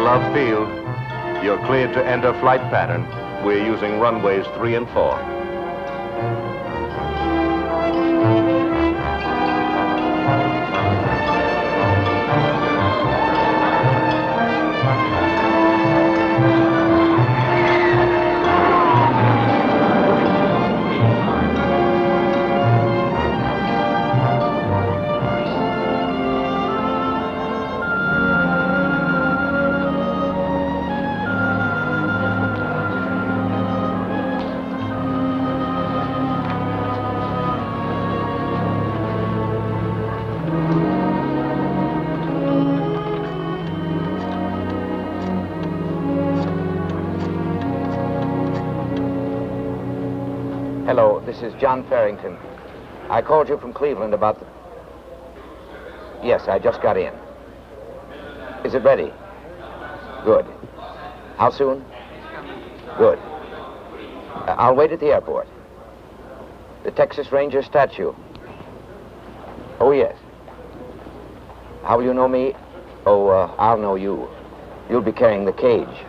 Love Field. You're cleared to enter flight pattern. We're using runways 3 and 4. Hello, this is John Farrington. I called you from Cleveland about the... Yes, I just got in. Is it ready? Good. How soon? Good. I'll wait at the airport. The Texas Ranger statue. Oh, yes. How will you know me? Oh, I'll know you. You'll be carrying the cage.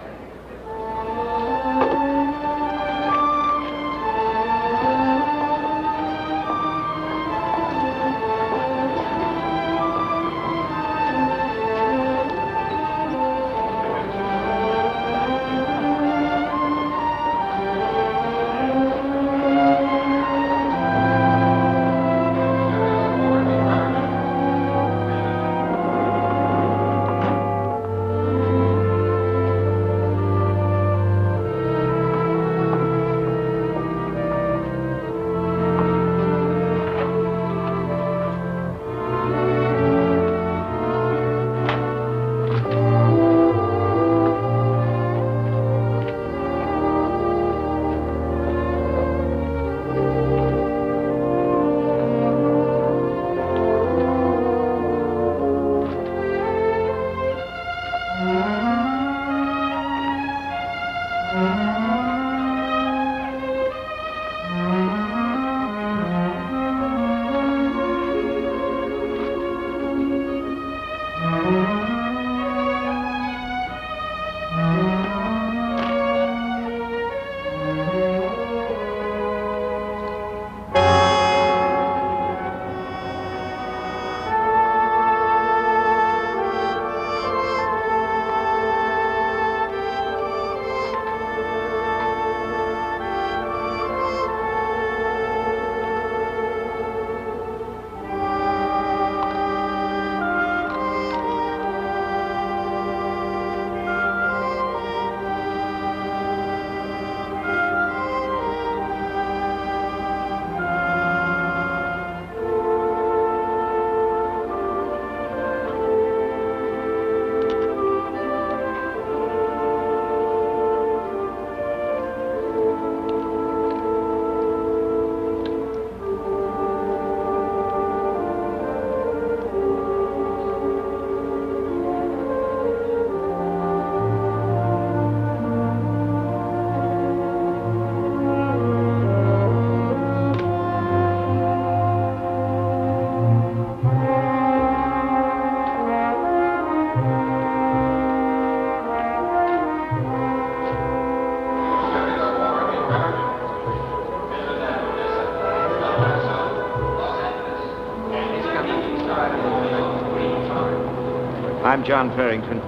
I'm John Farrington.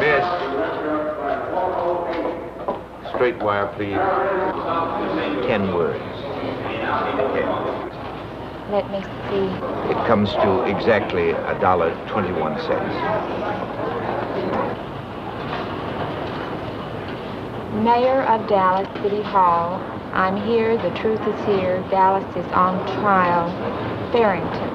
Miss. Straight wire, please. 10 words. Let me see. It comes to exactly $1.21. Mayor of Dallas City Hall. I'm here, the truth is here, Dallas is on trial. Farrington.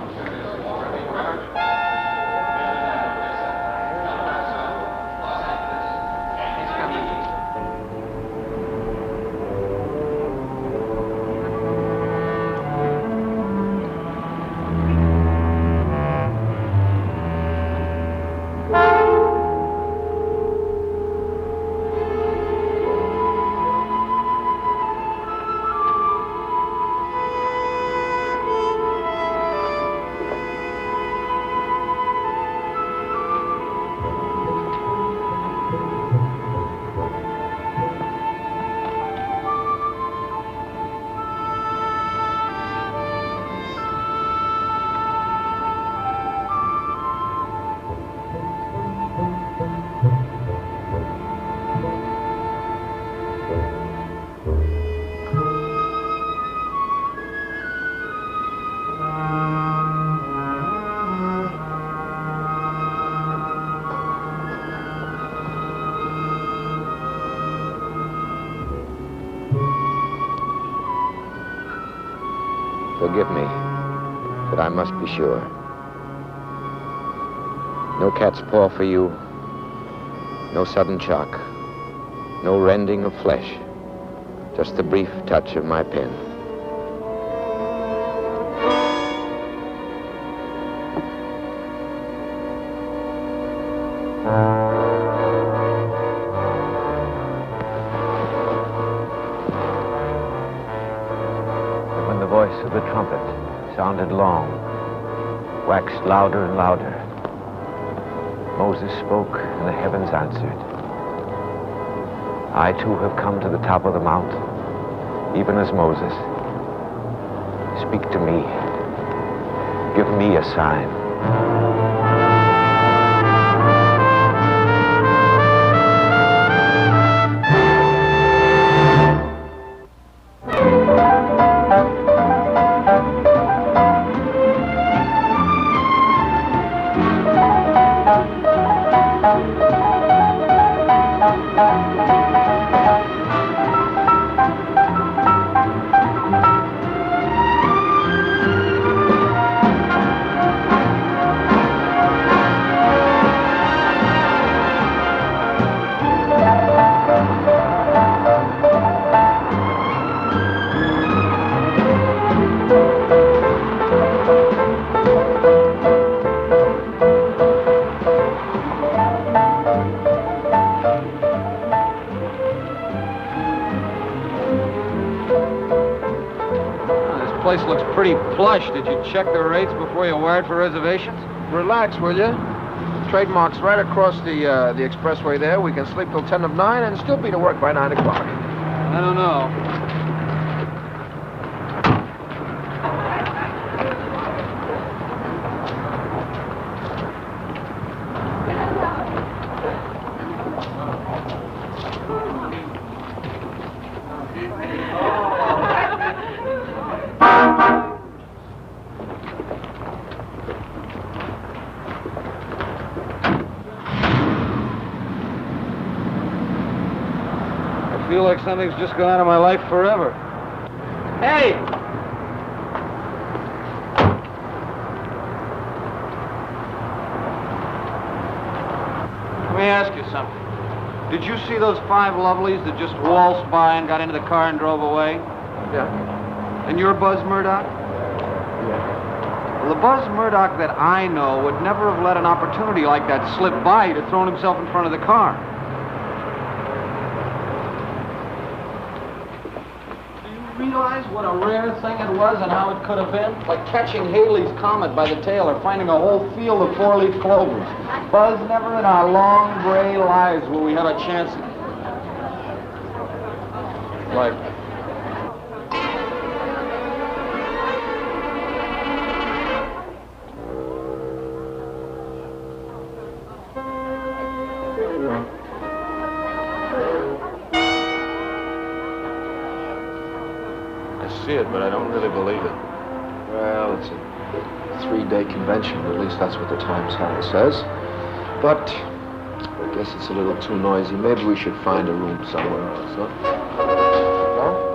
Forgive me, but I must be sure. No cat's paw for you, no sudden shock, no rending of flesh, just the brief touch of my pen. When the voice of the trumpet sounded long, waxed louder and louder, Moses spoke, and the heavens answered. I too have come to the top of the mount, even as Moses. Speak to me. Give me a sign. This place looks pretty plush. Did you check the rates before you wired for reservations? Relax, will you? Trademark's right across the expressway there. We can sleep till 10 of 9 and still be to work by 9 o'clock. I don't know. I feel like something's just gone out of my life forever. Hey! Let me ask you something. Did you see those 5 lovelies that just waltzed by and got into the car and drove away? Yeah. And you're Buzz Murdoch? Yeah. Well, the Buzz Murdoch that I know would never have let an opportunity like that slip by. He'd have thrown himself in front of the car. Realize what a rare thing it was and how it could have been? Like catching Halley's Comet by the tail or finding a whole field of 4-leaf clovers. Buzz, never in our long gray lives will we have a chance. Like... See it, but I don't really believe it. Well, it's a 3-day convention, or at least that's what the Times-Herald says. But I guess it's a little too noisy. Maybe we should find a room somewhere else, huh? No?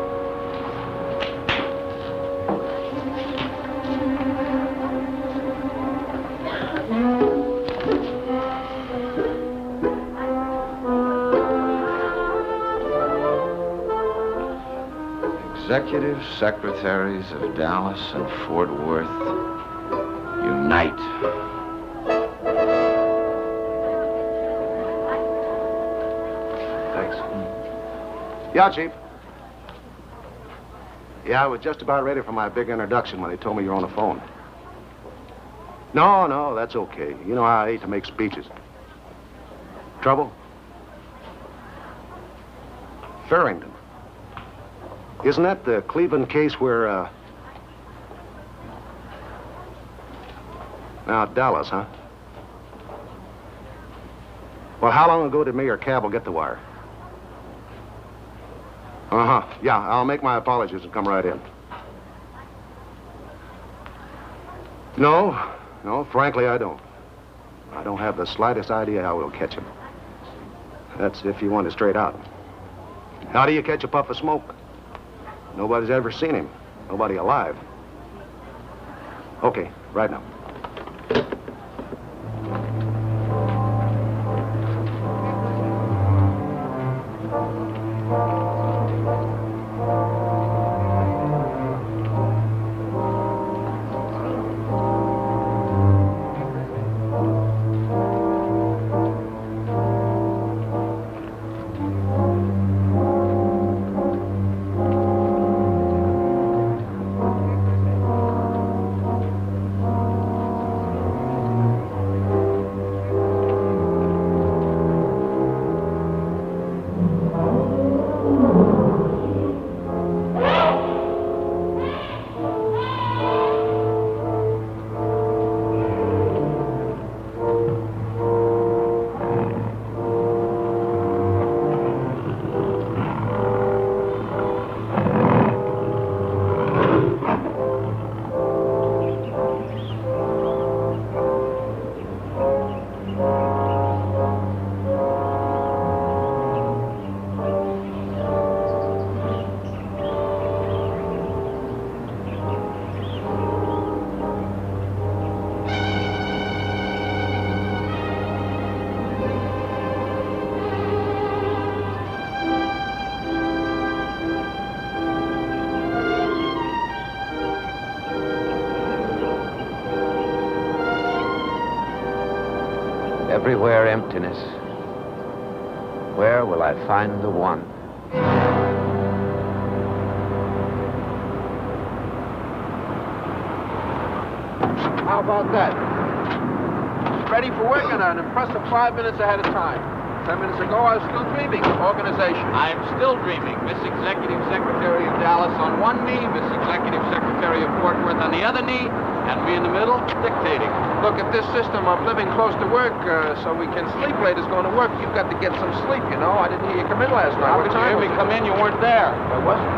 Executive secretaries of Dallas and Fort Worth, unite. Thanks. Yeah, Chief. Yeah, I was just about ready for my big introduction when they told me you're on the phone. No, that's okay. You know how I hate to make speeches. Trouble? Farrington. Isn't that the Cleveland case where, Now, Dallas, huh? Well, how long ago did Mayor Cabell get the wire? Uh-huh. Yeah, I'll make my apologies and come right in. No, frankly, I don't. I don't have the slightest idea how we'll catch him. That's if you want it straight out. How do you catch a puff of smoke? Nobody's ever seen him. Nobody alive. Okay, right now. Everywhere emptiness. Where will I find the one? How about that? Ready for work and an impressive 5 minutes ahead of time. 10 minutes ago, I was still dreaming. Organization. I'm still dreaming. Miss Executive Secretary of Dallas on one knee, Miss Executive Secretary of Fort Worth on the other knee, and me in the middle, dictating. Look, at this system of living close to work so we can sleep late is going to work. You've got to get some sleep, you know. I didn't hear you come in last night. How What did you time hear was me it? come in? You weren't there. I wasn't.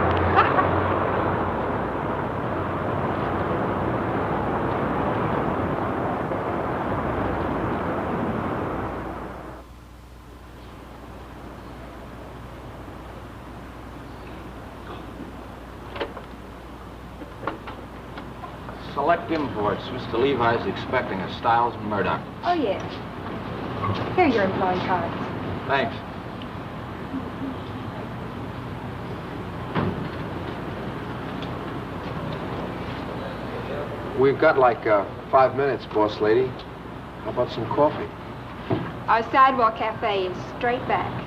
Select imports. Mr. Levi's expecting a Stiles and Murdoch. Oh, yes. Here are your employee cards. Thanks. We've got like 5 minutes, boss lady. How about some coffee? Our sidewalk cafe is straight back.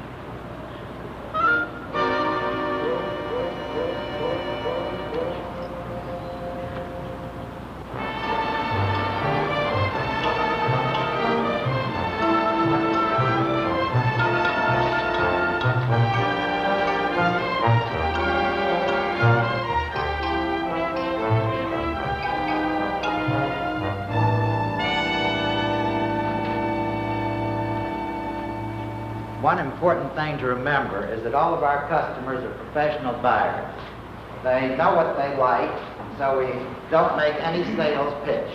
One important thing to remember is that all of our customers are professional buyers. They know what they like, so we don't make any sales pitch.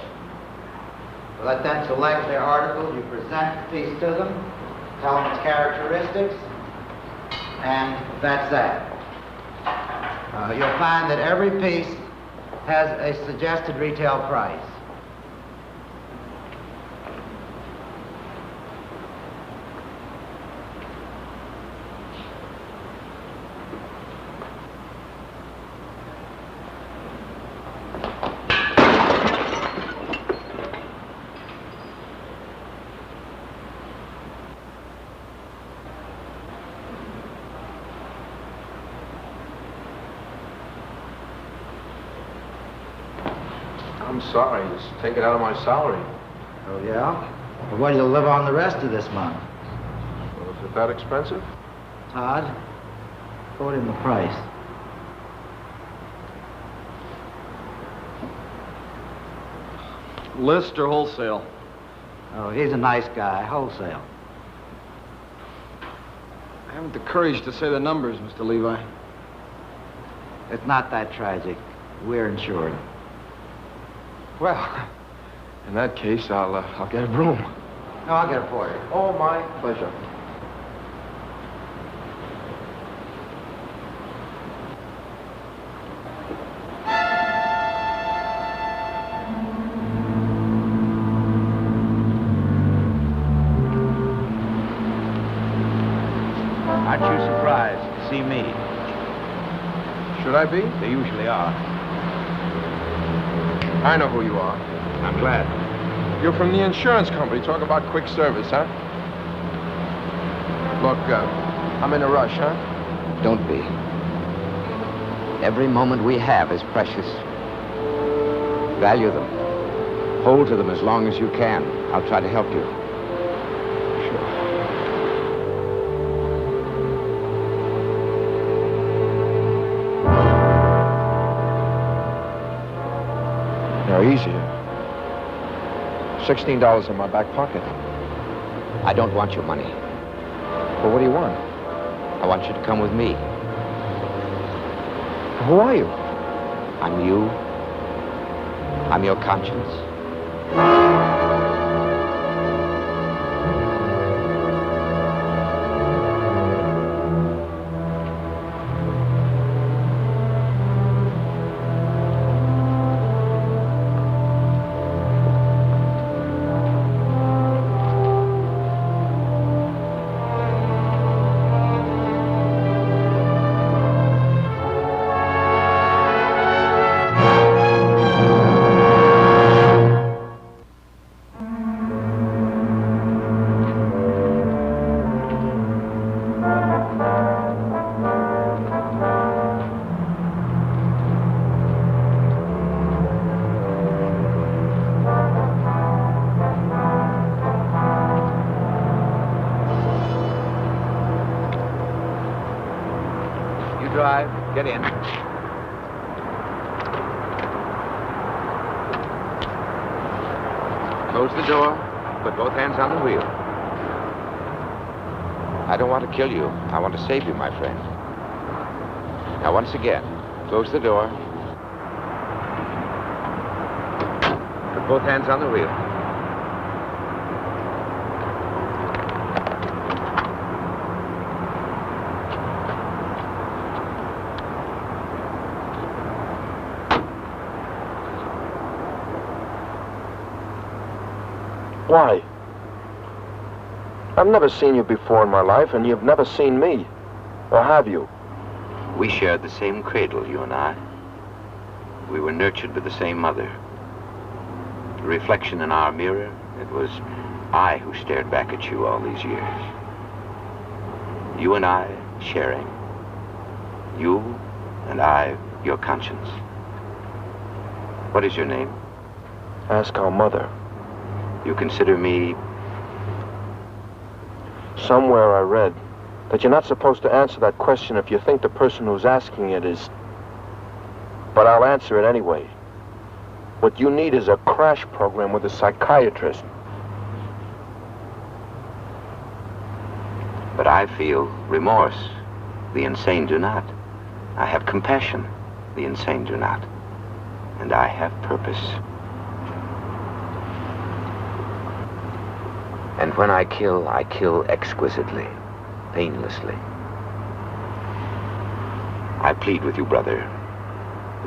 We let them select their articles, you present the piece to them, tell them its characteristics, and that's that. You'll find that every piece has a suggested retail price. I'm sorry. Just take it out of my salary. Oh, yeah? Well, what do you live on the rest of this month? Well, is it that expensive? Todd, quote him the price. List or wholesale? Oh, he's a nice guy, wholesale. I haven't the courage to say the numbers, Mr. Levi. It's not that tragic. We're insured. Well, in that case, I'll get a broom. No, I'll get it for you. Oh, my pleasure. Should I be? They usually are. I know who you are. I'm glad. You're from the insurance company. Talk about quick service, huh? Look, I'm in a rush, huh? Don't be. Every moment we have is precious. Value them. Hold to them as long as you can. I'll try to help you. Sure. Now, easy. $16 in my back pocket. I don't want your money. Well, what do you want? I want you to come with me. Who are you? I'm you. I'm your conscience. Drive. Get in. Close the door. Put both hands on the wheel. I don't want to kill you. I want to save you, my friend. Now, once again, close the door. Put both hands on the wheel. Why? I've never seen you before in my life, and you've never seen me. Or have you? We shared the same cradle, you and I. We were nurtured by the same mother. The reflection in our mirror, it was I who stared back at you all these years. You and I sharing. You and I, your conscience. What is your name? Ask our mother. You consider me... Somewhere I read that you're not supposed to answer that question if you think the person who's asking it is... But I'll answer it anyway. What you need is a crash program with a psychiatrist. But I feel remorse. The insane do not. I have compassion. The insane do not. And I have purpose. And when I kill exquisitely, painlessly. I plead with you, brother.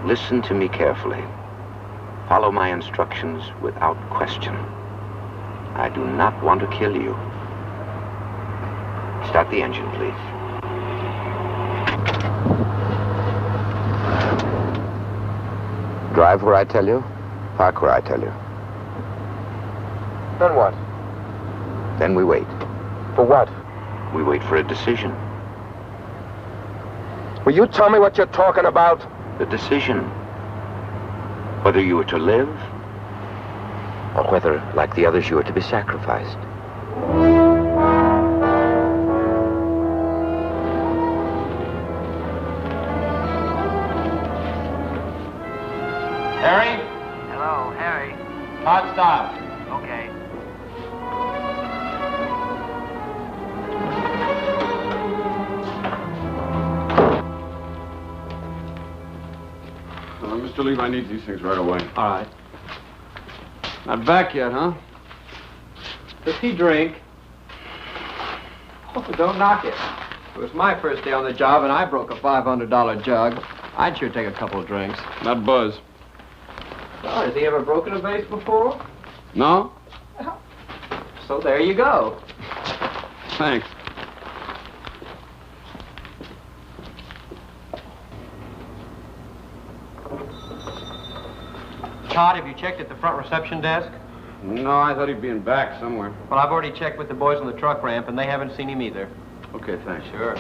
Listen to me carefully. Follow my instructions without question. I do not want to kill you. Start the engine, please. Drive where I tell you. Park where I tell you. Then what? Then we wait. For what? We wait for a decision. Will you tell me what you're talking about? The decision. Whether you are to live, or whether, like the others, you are to be sacrificed. Harry? Hello, Harry. Hot stop. Okay. Mr. Levi needs these things right away. All right. Not back yet, huh? Does he drink? Oh, don't knock it. It was my first day on the job, and I broke a $500 jug. I'd sure take a couple of drinks. Not Buzz. Well, has he ever broken a vase before? No? So there you go. Todd, have you checked at the front reception desk? No, I thought he'd be in back somewhere. Well, I've already checked with the boys on the truck ramp, and they haven't seen him either. Okay, thanks. Sure.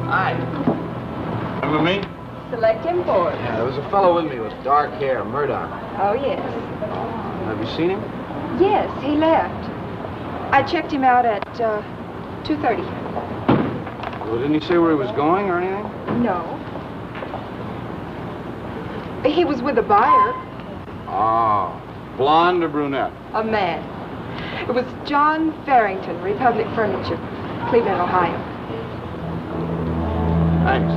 Hi. You with me? Select import. Yeah, there was a fellow with me with dark hair, Murdoch. Oh, yes. Have you seen him? Yes, he left. I checked him out at 2:30. Well, didn't he say where he was going or anything? No. He was with a buyer, Oh. Blonde or brunette? a man. It was John Farrington, Republic Furniture, Cleveland, Ohio. Thanks.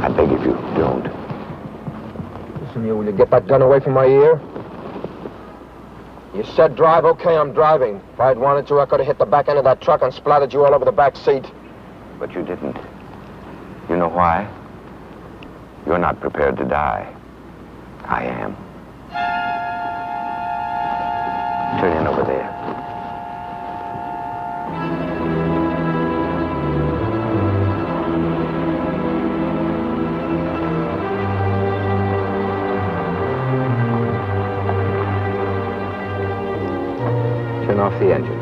I beg of you, don't. Listen, will you get that gun away from my ear? You said drive, okay, I'm driving. If I'd wanted to, I could have hit the back end of that truck and splattered you all over the back seat. But you didn't. You know why? You're not prepared to die. I am. Turn in over there. Turn off the engine.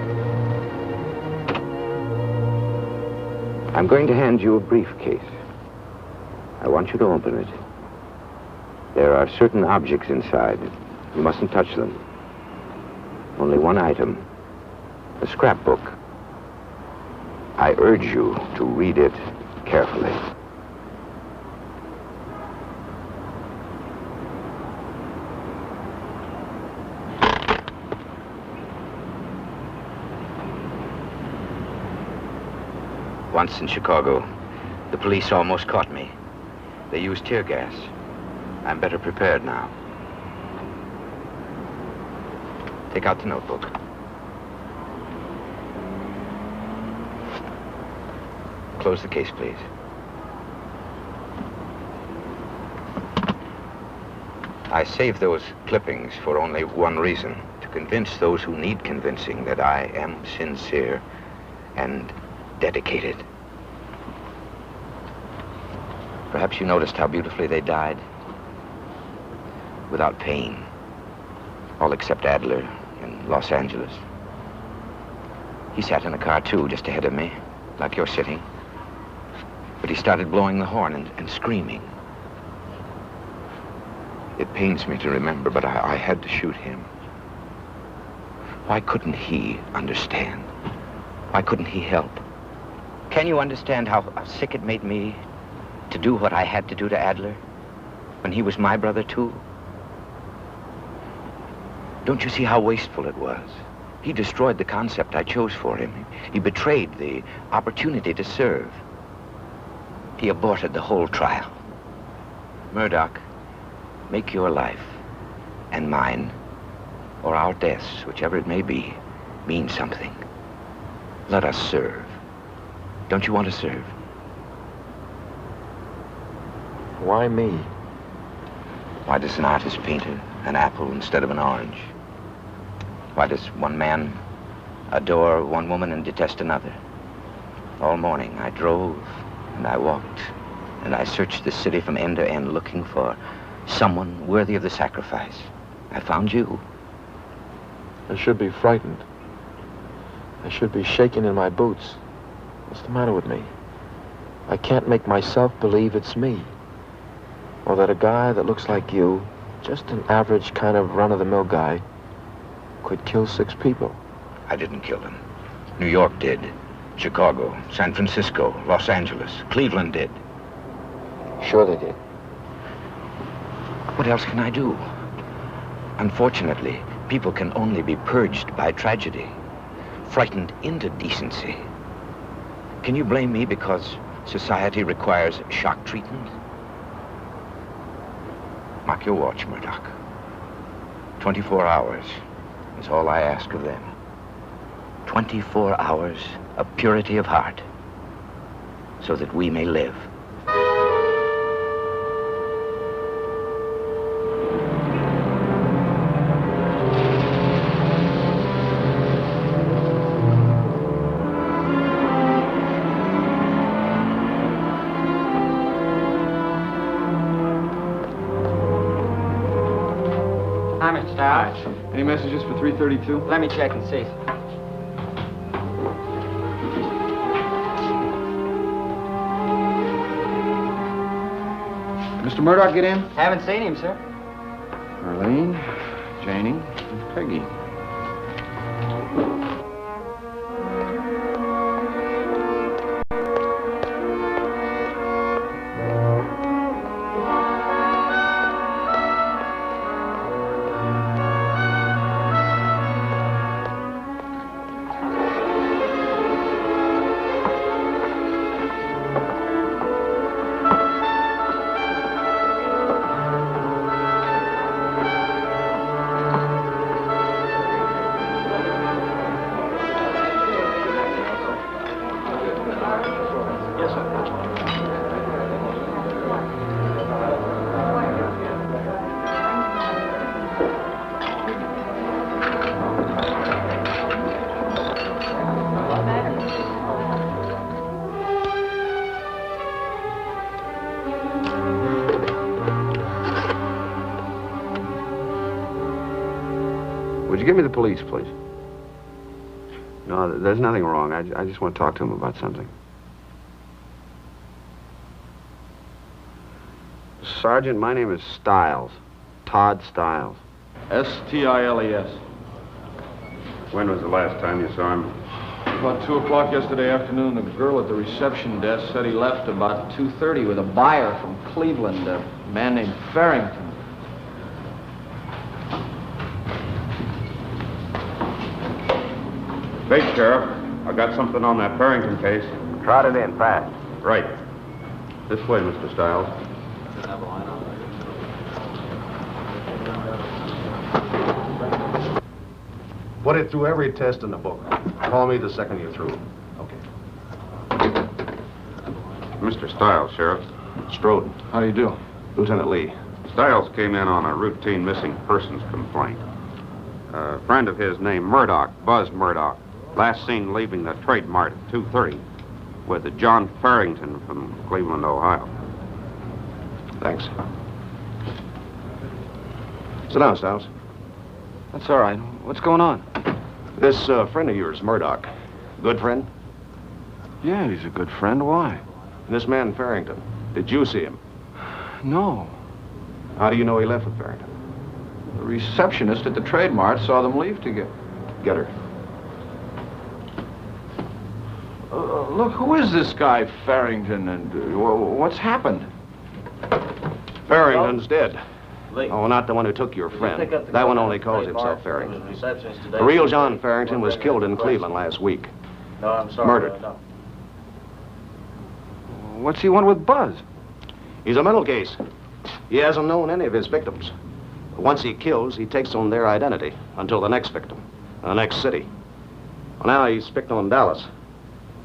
I'm going to hand you a briefcase. I want you to open it. There are certain objects inside. You mustn't touch them. Only one item. A scrapbook. I urge you to read it carefully. Once in Chicago, the police almost caught me. They used tear gas. I'm better prepared now. Take out the notebook. Close the case, please. I save those clippings for only one reason, to convince those who need convincing that I am sincere and dedicated. Perhaps you noticed how beautifully they died. Without pain. All except Adler in Los Angeles. He sat in a car too, just ahead of me, like you're sitting. But he started blowing the horn and screaming. It pains me to remember, but I had to shoot him. Why couldn't he understand? Why couldn't he help? Can you understand how sick it made me to do what I had to do to Adler when he was my brother too? Don't you see how wasteful it was? He destroyed the concept I chose for him. He betrayed the opportunity to serve. He aborted the whole trial. Murdoch, make your life and mine, or our deaths, whichever it may be, mean something. Let us serve. Don't you want to serve? Why me? Why does an artist paint an apple instead of an orange? Why does one man adore one woman and detest another? All morning I drove and I walked and I searched the city from end to end looking for someone worthy of the sacrifice. I found you. I should be frightened. I should be shaking in my boots. What's the matter with me? I can't make myself believe it's me. Or that a guy that looks like you, just an average kind of run-of-the-mill guy, could kill 6 people. I didn't kill them. New York did. Chicago, San Francisco, Los Angeles, Cleveland did. Sure they did. What else can I do? Unfortunately, people can only be purged by tragedy, frightened into decency. Can you blame me because Society requires shock treatment. Mark your watch, Murdoch. 24 hours is all I ask of them. 24 hours of purity of heart, so that we may live. Hi, Mr. Stiles. Any messages for 332? Let me check and see. Mr. Murdoch get in? Haven't seen him, sir. Arlene, Janie, and Peggy. Would you give me the police, please? No, there's nothing wrong. I just want to talk to him about something. Sergeant, my name is Stiles. Todd Stiles. S-T-I-L-E-S. When was the last time you saw him? About 2 o'clock yesterday afternoon, the girl at the reception desk said he left about 2:30 with a buyer from Cleveland, a man named Farrington. Hey, Sheriff. I got something on that Farrington case. Trot it in, fast. Right. This way, Mr. Stiles. Put it through every test in the book. Call me the second you're through. Okay. Mr. Stiles, Sheriff. Stroden. How do you do? Lieutenant Lee. Stiles came in on a routine missing persons complaint. A friend of his named Murdoch, Buzz Murdoch, last seen leaving the Trade Mart at 2:30 with John Farrington from Cleveland, Ohio. Thanks. Sit down, Stiles. That's all right. What's going on? This friend of yours, Murdoch, good friend? Yeah, he's a good friend. Why? And this man Farrington, did you see him? No. How do you know he left with Farrington? The receptionist at the Trade Mart saw them leave together. Get her. Look, who is this guy, Farrington, and what's happened? Farrington's dead. Oh, not the one who took your friend. That one only calls himself Farrington. The real John Farrington was killed in Cleveland last week. No, I'm sorry. Murdered. No. What's he want with Buzz? He's a mental case. He hasn't known any of his victims. Once he kills, he takes on their identity until the next victim, the next city. Well, now he's picked on Dallas.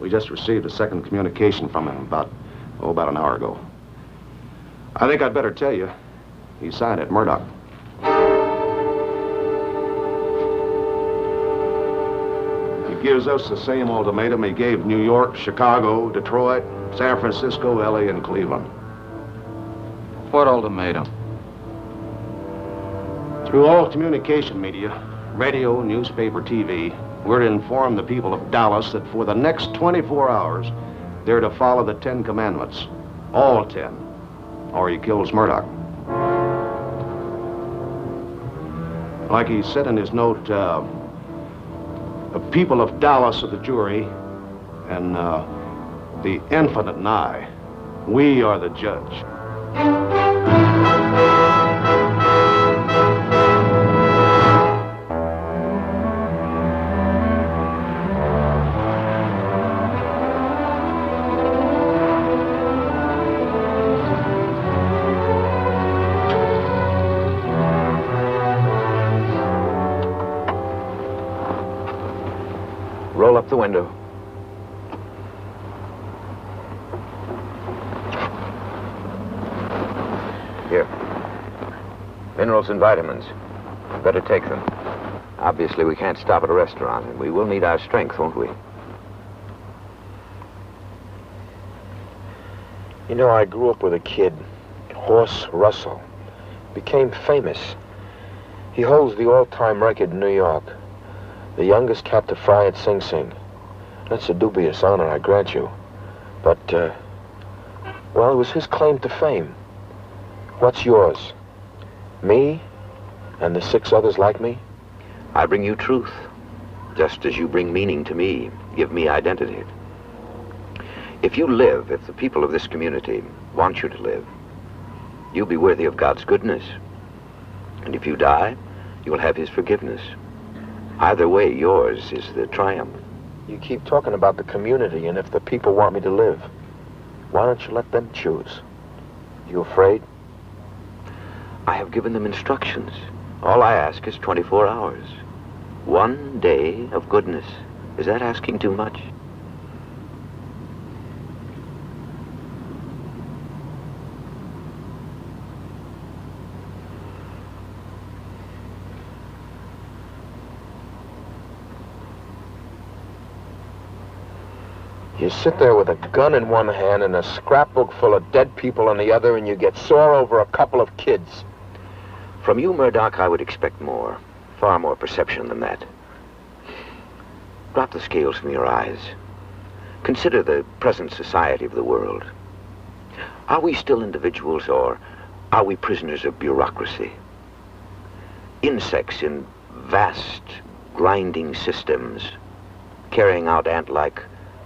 We just received a second communication from him about an hour ago. I think I'd better tell you. He signed it, Murdoch. He gives us the same ultimatum he gave New York, Chicago, Detroit, San Francisco, LA, and Cleveland. What ultimatum? Through all communication media, radio, newspaper, TV, we're to inform the people of Dallas that for the next 24 hours, they're to follow the 10 commandments. All 10. Or he kills Murdoch. Like he said in his note, the people of Dallas are the jury, and the infinite and I, we are the judge. Roll up the window. Here. Minerals and vitamins. Better take them. Obviously, we can't stop at a restaurant, and we will need our strength, won't we? You know, I grew up with a kid, Horse Russell. Became famous. He holds the all-time record in New York. The youngest cat to fry at Sing Sing. That's a dubious honor, I grant you. But, well, it was his claim to fame. What's yours? Me? And the 6 others like me? I bring you truth, just as you bring meaning to me, give me identity. If you live, if the people of this community want you to live, you'll be worthy of God's goodness. And if you die, you will have his forgiveness. Either way, yours is the triumph. You keep talking about the community, and if the people want me to live, why don't you let them choose? You afraid? I have given them instructions. All I ask is 24 hours. 1 day of goodness. Is that asking too much? You sit there with a gun in one hand and a scrapbook full of dead people in the other, and you get sore over a couple of kids. From you, Murdoch, I would expect more. Far more perception than that. Drop the scales from your eyes. Consider the present society of the world. Are we still individuals, or are we prisoners of bureaucracy? Insects in vast, grinding systems, carrying out ant-like,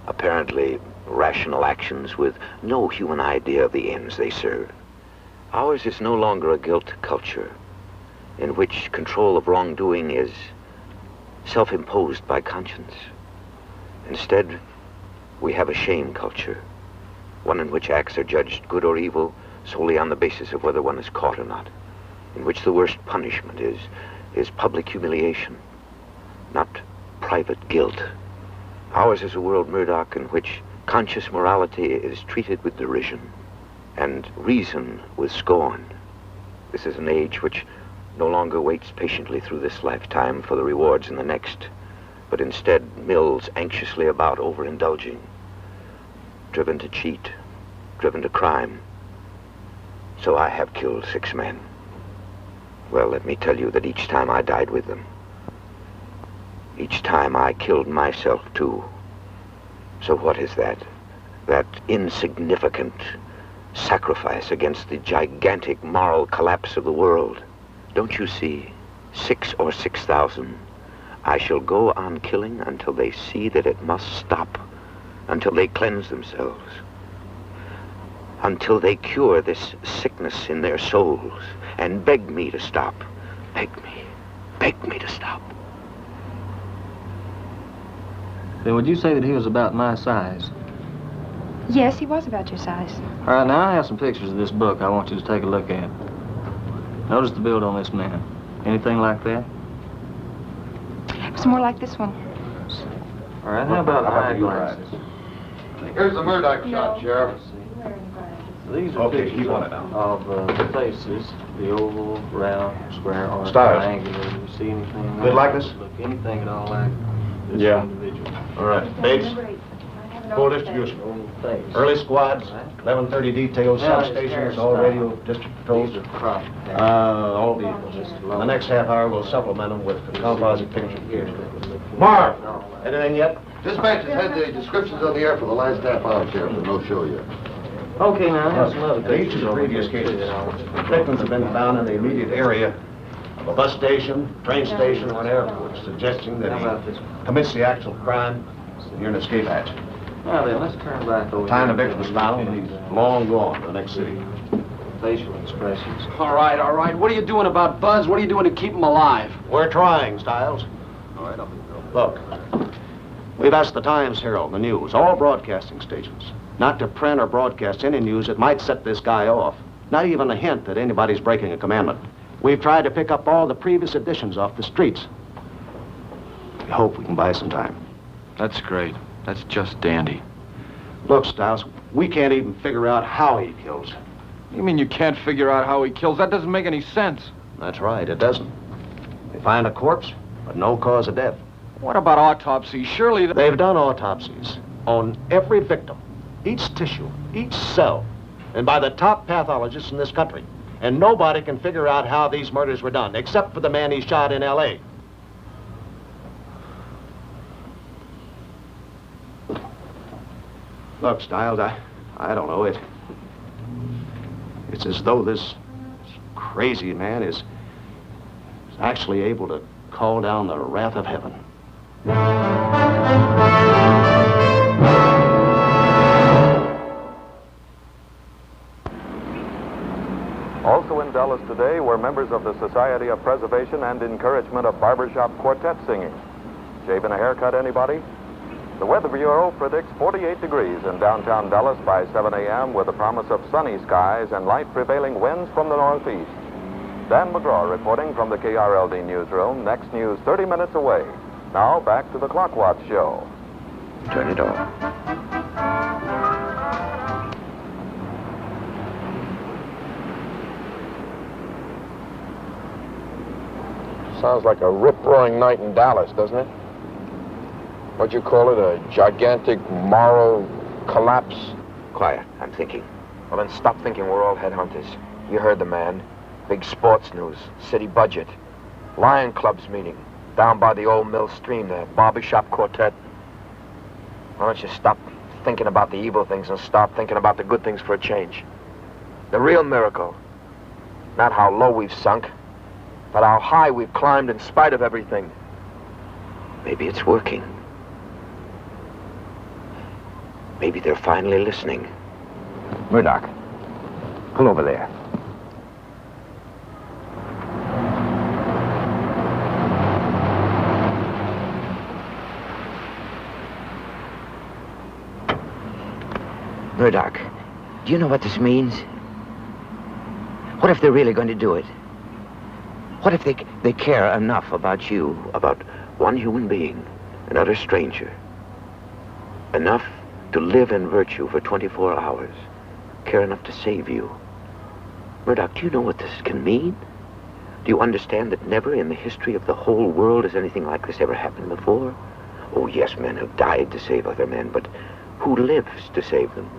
apparently rational actions with no human idea of the ends they serve. Ours is no longer a guilt culture in which control of wrongdoing is self-imposed by conscience. Instead, we have a shame culture, one in which acts are judged good or evil solely on the basis of whether one is caught or not, in which the worst punishment is public humiliation, not private guilt. Ours is a world, Murdoch, in which conscious morality is treated with derision and reason with scorn. This is an age which no longer waits patiently through this lifetime for the rewards in the next, but instead mills anxiously about overindulging, driven to cheat, driven to crime. So I have killed 6 men. Well, let me tell you that each time I died with them. Each time I killed myself, too. So what is that? That insignificant sacrifice against the gigantic moral collapse of the world. Don't you see? 6 or 6,000. I shall go on killing until they see that it must stop, until they cleanse themselves, until they cure this sickness in their souls and beg me to stop. Beg me to stop. Then would you say that he was about my size? Yes, he was about your size. All right, now I have some pictures of this book I want you to take a look at. Notice the build on this man. Anything like that? It's more like this one. All right, how about eyeglasses? Here's the Murdoch shot, Sheriff. These are pictures of the faces, the oval, round, square, or Styles. triangular. You see anything like Good likeness? Look, anything at all like this Yeah. individual. All right. Dates? Full distribution. Face. Early squads, 11:30 details, substations, all radio district patrols. These are crop. All vehicles. The next half hour, we'll supplement them with composite pictures. Marv, anything yet? Dispatch has had the descriptions on the air for the last half hour, Sheriff, but no show yet. Okay, now I have some other In each pictures of the over previous here, cases, too. victims have been found in the immediate area of a bus station, train station, or an airport, suggesting that How about this he one? commits the actual crime near an escape hatch. Now then, let's turn back over The time the here. victim was found, he's long gone to the next city. Facial expressions. All right, all right. What are you doing about Buzz? What are you doing to keep him alive? We're trying, Styles. All right, up. Look, we've asked the Times, Herald, the news, all broadcasting stations, not to print or broadcast any news that might set this guy off. Not even a hint that anybody's breaking a commandment. We've tried to pick up all the previous editions off the streets. We hope we can buy some time. That's great. That's just dandy. Look, Stiles, we can't even figure out how he kills. You mean you can't figure out how he kills? That doesn't make any sense. That's right, it doesn't. They find a corpse, but no cause of death. What about autopsy? Surely They've done autopsies on every victim, each tissue, each cell, and by the top pathologists in this country. And nobody can figure out how these murders were done, except for the man he shot in L.A. Look, Stiles, I don't know. It's as though this crazy man is actually able to call down the wrath of heaven. Also in Dallas today were members of the Society of Preservation and Encouragement of Barbershop Quartet Singing. Shaving a haircut, anybody? The Weather Bureau predicts 48 degrees in downtown Dallas by 7 a.m. with a promise of sunny skies and light prevailing winds from the northeast. Dan McGraw reporting from the KRLD newsroom. Next news 30 minutes away. Now back to the Clock Watch show. Turn it off. Sounds like a rip-roaring night in Dallas, doesn't it? What'd you call it? A gigantic moral collapse? Quiet, I'm thinking. Well, then stop thinking we're all headhunters. You heard the man. Big sports news, city budget, Lion Club's meeting, down by the old mill stream, the barbershop quartet. Why don't you stop thinking about the evil things and start thinking about the good things for a change? The real miracle. Not how low we've sunk, but how high we've climbed in spite of everything. Maybe it's working. Maybe they're finally listening. Murdoch, pull over there. Murdoch, do you know what this means? What if they're really going to do it? What if they care enough about you, about one human being, an utter stranger, enough to live in virtue for 24 hours, care enough to save you? Murdoch, do you know what this can mean? Do you understand that never in the history of the whole world has anything like this ever happened before? Oh, yes, men have died to save other men, but who lives to save them?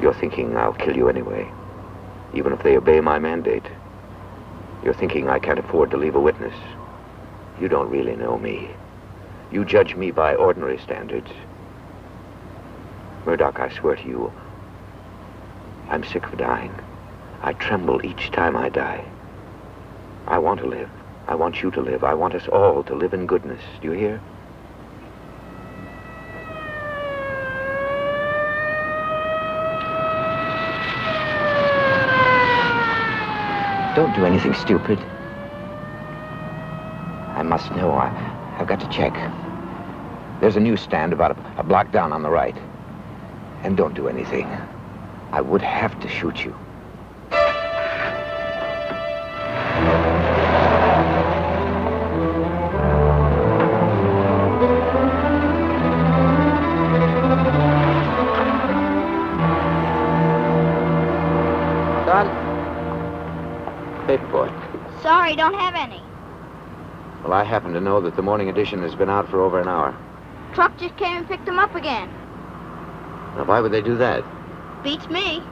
You're thinking I'll kill you anyway, even if they obey my mandate. You're thinking I can't afford to leave a witness. You don't really know me. You judge me by ordinary standards. Murdoch, I swear to you, I'm sick of dying. I tremble each time I die. I want to live. I want you to live. I want us all to live in goodness. Do you hear? Don't do anything stupid. I must know. I've got to check. There's a newsstand about a block down on the right. And don't do anything. I would have to shoot you. Paperboy. Sorry, don't have any. Well, I happen to know that the morning edition has been out for over an hour. Truck just came and picked them up again. Now, why would they do that? Beats me.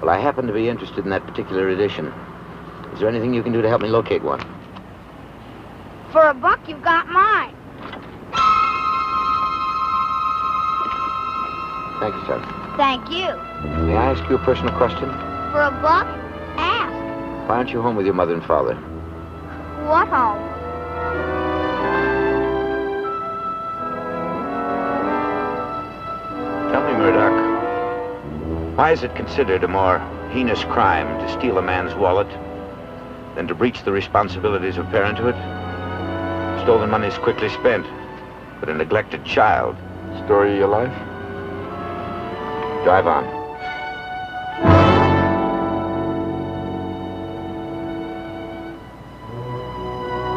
Well, I happen to be interested in that particular edition. Is there anything you can do to help me locate one? For $1, you've got mine. Thank you, sir. Thank you. May I ask you a personal question? For $1, ask. Why aren't you home with your mother and father? What home? Tell me, Murdoch, why is it considered a more heinous crime to steal a man's wallet than to breach the responsibilities of parenthood? Stolen money is quickly spent, but a neglected child. Story of your life? Drive on.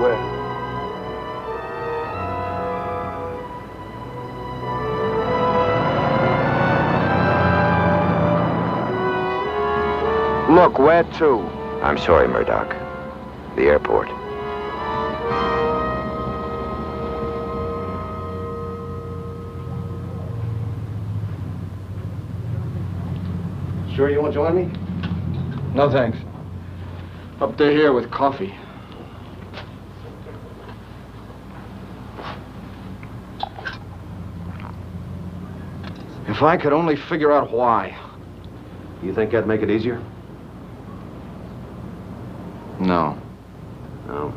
Where? Look, where to? I'm sorry, Murdoch. The airport. Sure you won't join me? No, thanks. Up to here with coffee. If I could only figure out why. You think that'd make it easier? No. No.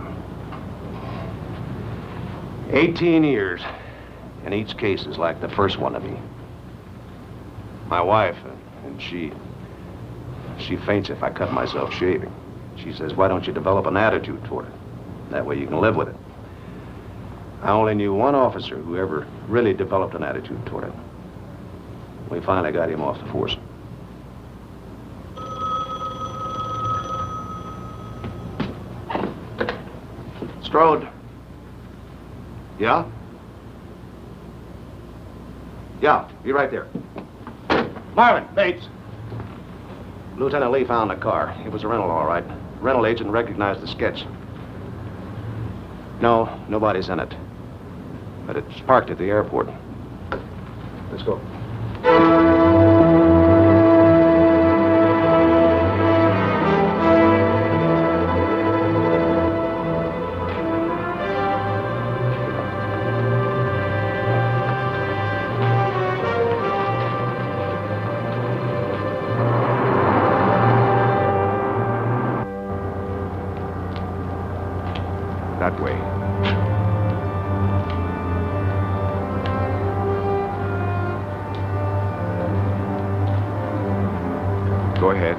18 years. And each case is like the first one to me. My wife, and she faints if I cut myself shaving. She says, why don't you develop an attitude toward it? That way you can live with it. I only knew one officer who ever really developed an attitude toward it. We finally got him off the force. Strode. Yeah? Yeah, be right there. Marvin, Bates. Lieutenant Lee found the car. It was a rental, all right. Rental agent recognized the sketch. No, nobody's in it. But it's parked at the airport. Let's go. That way. Go ahead.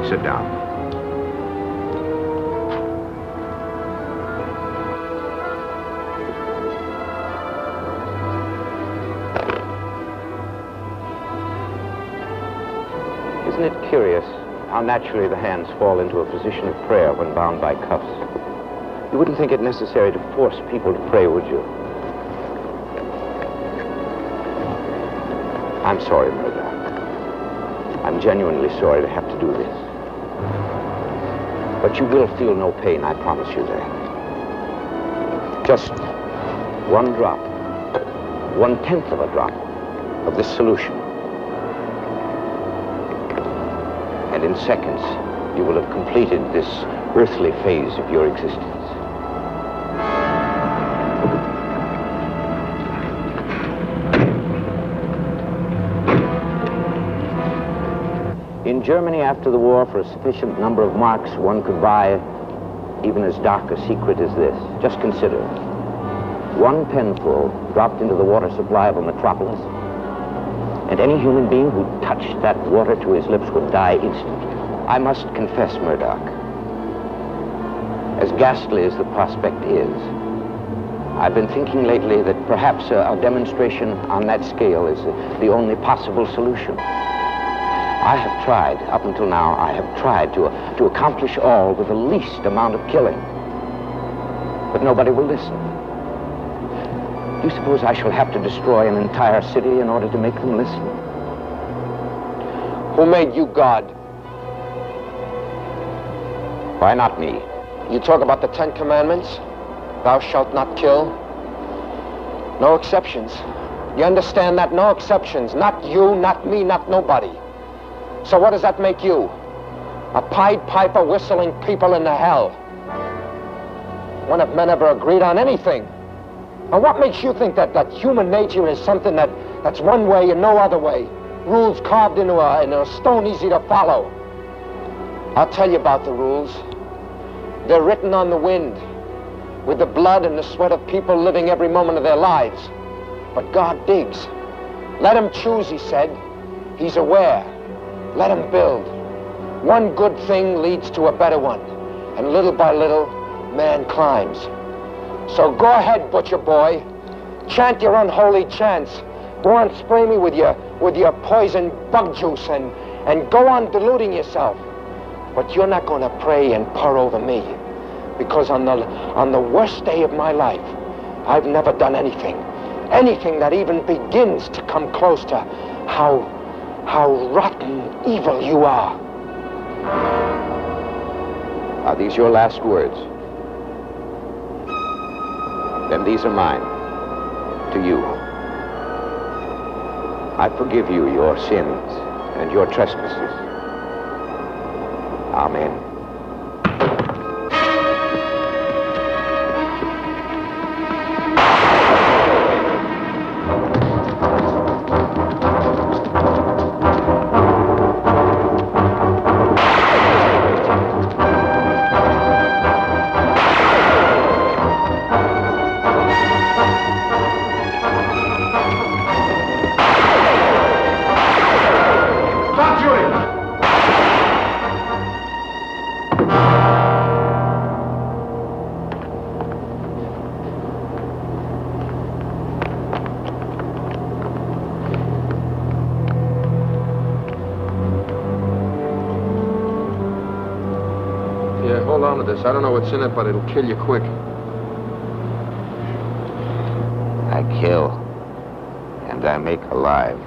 Sit down. Isn't it curious how naturally the hands fall into a position of prayer when bound by cuffs? You wouldn't think it necessary to force people to pray, would you? I'm sorry, Murdoch. I'm genuinely sorry to have to do this. But you will feel no pain, I promise you that. Just one drop, 1/10 of a drop of this solution. And in seconds, you will have completed this earthly phase of your existence. In Germany after the war, for a sufficient number of marks, one could buy even as dark a secret as this. Just consider. One penful dropped into the water supply of a metropolis, and any human being who touched that water to his lips would die instantly. I must confess, Murdoch, as ghastly as the prospect is, I've been thinking lately that perhaps a demonstration on that scale is the only possible solution. I have tried, up until now, I have tried to accomplish all with the least amount of killing. But nobody will listen. Do you suppose I shall have to destroy an entire city in order to make them listen? Who made you God? Why not me? You talk about the 10 Commandments? Thou shalt not kill. No exceptions. You understand that? No exceptions. Not you, not me, not nobody. So what does that make you? A Pied Piper whistling people into hell. When have men ever agreed on anything? And what makes you think that human nature is something that's one way and no other way? Rules carved into a stone easy to follow. I'll tell you about the rules. They're written on the wind, with the blood and the sweat of people living every moment of their lives. But God digs. Let him choose, he said. He's aware. Let him build. One good thing leads to a better one. And little by little, man climbs. So go ahead, butcher boy. Chant your unholy chants. Go on, spray me with your poison bug juice and go on deluding yourself. But you're not going to pray and purr over me. Because on the worst day of my life, I've never done anything that even begins to come close to how rotten evil you are. Are these your last words? Then these are mine, to you. I forgive you your sins and your trespasses. Amen. Hold on to this. I don't know what's in it, but it'll kill you quick. I kill, and I make alive.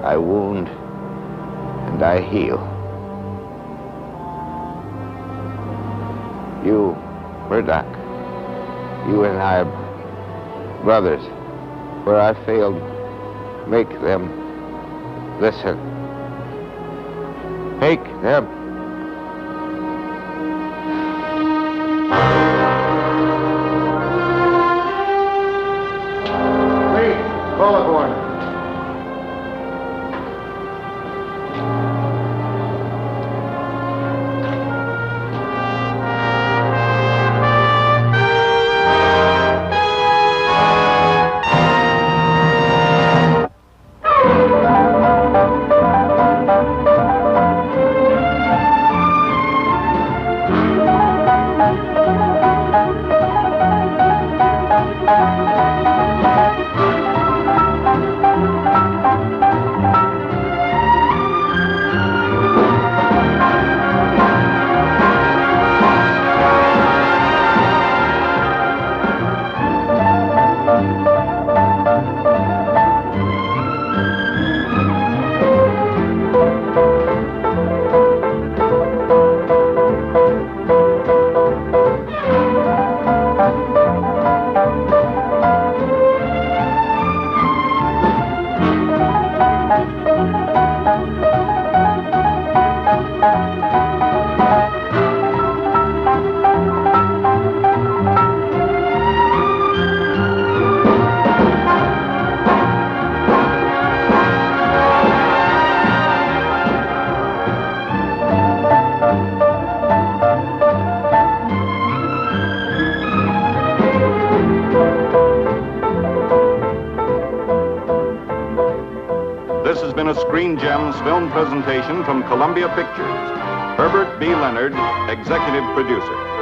I wound, and I heal. You, Murdoch, you and I are brothers. Where I failed, make them listen. Make them. Call it one. This has been a Screen Gems film presentation from Columbia Pictures. Herbert B. Leonard, executive producer.